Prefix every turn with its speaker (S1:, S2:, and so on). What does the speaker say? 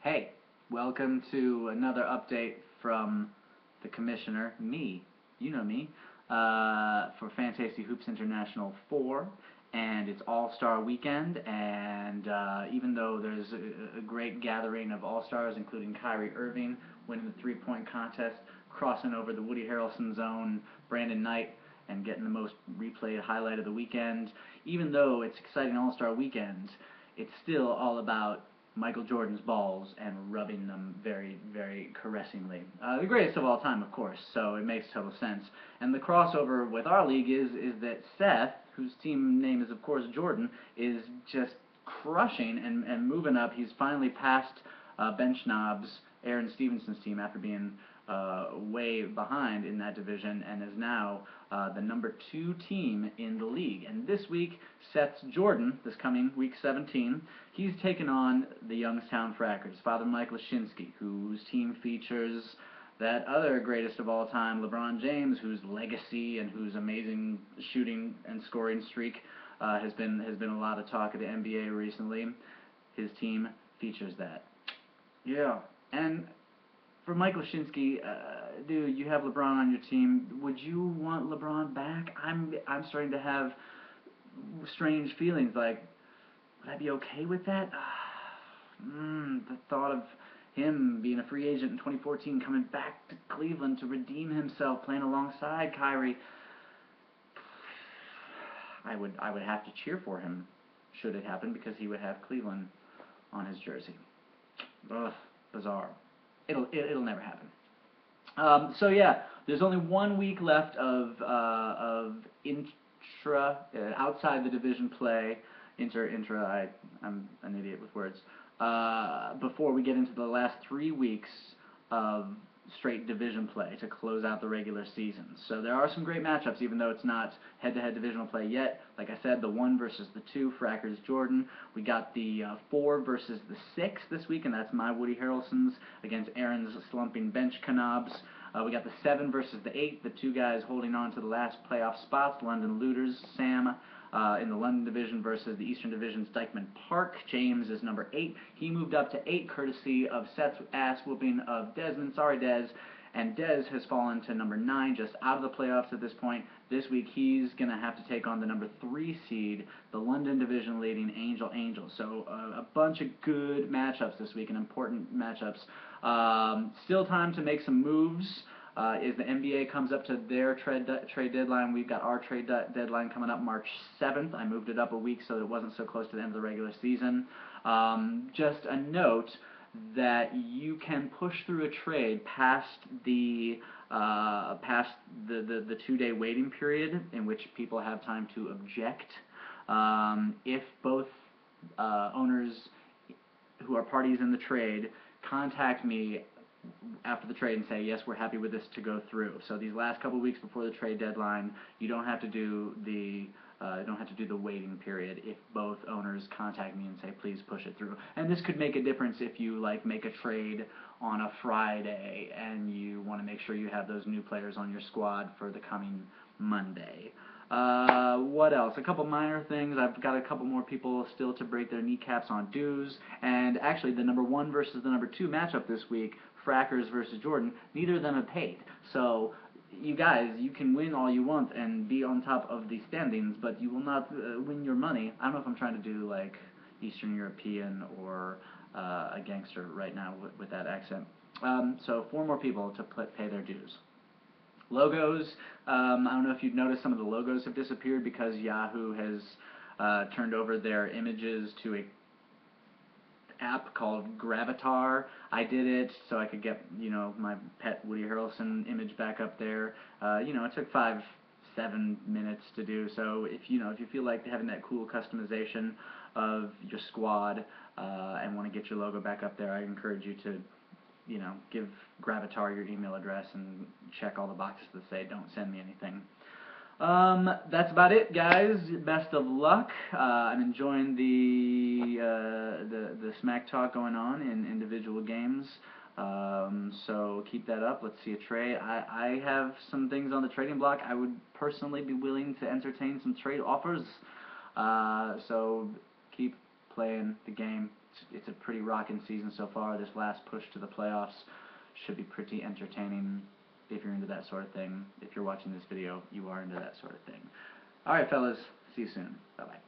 S1: Hey, welcome to another update from the commissioner, me, you know me, for Fantasy Hoops International 4, and it's All-Star Weekend, and even though there's a great gathering of All-Stars, including Kyrie Irving winning the three-point contest, crossing over the Woody Harrelson zone, Brandon Knight, and getting the most replayed highlight of the weekend, even though it's exciting All-Star Weekend, it's still all about Michael Jordan's balls and rubbing them very, very caressingly. The greatest of all time, of course, so it makes total sense. And the crossover with our league is that Seth, whose team name is, of course, Jordan, is just crushing and moving up. He's finally passed Bench Knobs, Aaron Stevenson's team, after being way behind in that division, and is now the number 2 team in the league. And this week, Seth's Jordan, this coming week 17, he's taken on the Youngstown Frackers, Father Mike Lashinsky, whose team features that other greatest of all time, LeBron James, whose legacy and whose amazing shooting and scoring streak has been a lot of talk of the NBA recently. His team features that. Yeah, and for Mike Lashinsky, dude, you have LeBron on your team. Would you want LeBron back? I'm starting to have strange feelings. Like, would I be okay with that? The thought of him being a free agent in 2014, coming back to Cleveland to redeem himself, playing alongside Kyrie. I would have to cheer for him should it happen, because he would have Cleveland on his jersey. Ugh, bizarre. It'll never happen. So yeah, there's only 1 week left of outside the division play. I'm an idiot with words. Before we get into the last 3 weeks of straight division play to close out the regular season. So there are some great matchups, even though it's not head-to-head divisional play yet. Like I said, the 1 versus the 2, Frackers Jordan. We got the 4 versus the 6 this week, and that's my Woody Harrelsons against Aaron's slumping Bench Knobs. We got the 7 versus the 8, the 2 guys holding on to the last playoff spots, London Looters, Sam in the London Division versus the Eastern Division's Dykeman Park. James is number 8. He moved up to 8 courtesy of Seth's ass-whooping of Desmond. Sorry, Des. And Des has fallen to number 9, just out of the playoffs at this point. This week he's going to have to take on the number 3 seed, the London Division leading Angel. So a bunch of good matchups this week, and important matchups. Still time to make some moves. As the NBA comes up to their trade deadline, we've got our trade deadline coming up March 7th. I moved it up a week so that it wasn't so close to the end of the regular season. Just a note that you can push through a trade past the 2-day waiting period in which people have time to object. If both owners who are parties in the trade contact me after the trade and say, yes, we're happy with this to go through. So these last couple of weeks before the trade deadline, you don't have to do the waiting period if both owners contact me and say, please push it through. And this could make a difference if you make a trade on a Friday and you want to make sure you have those new players on your squad for the coming Monday. What else? A couple minor things. I've got a couple more people still to break their kneecaps on dues. And actually, the number 1 versus the number 2 matchup this week, Frackers versus Jordan, neither of them have paid. So, you guys, you can win all you want and be on top of the standings, but you will not win your money. I don't know if I'm trying to do, Eastern European or a gangster right now with that accent. So, 4 more people to pay their dues. Logos, I don't know if you've noticed some of the logos have disappeared because Yahoo has turned over their images to a app called Gravatar. I did it so I could get, my pet Woody Harrelson image back up there. It took 5-7 minutes to do, so if you feel like having that cool customization of your squad and want to get your logo back up there, I encourage you to give Gravatar your email address and check all the boxes that say don't send me anything. That's about it, guys. Best of luck. I'm enjoying the smack talk going on in individual games. So keep that up. Let's see a trade. I have some things on the trading block. I would personally be willing to entertain some trade offers. So keep playing the game. it's a pretty rocking season so far. This last push to the playoffs should be pretty entertaining if you're into that sort of thing. If you're watching this video, you are into that sort of thing. All right, fellas. See you soon. Bye-bye.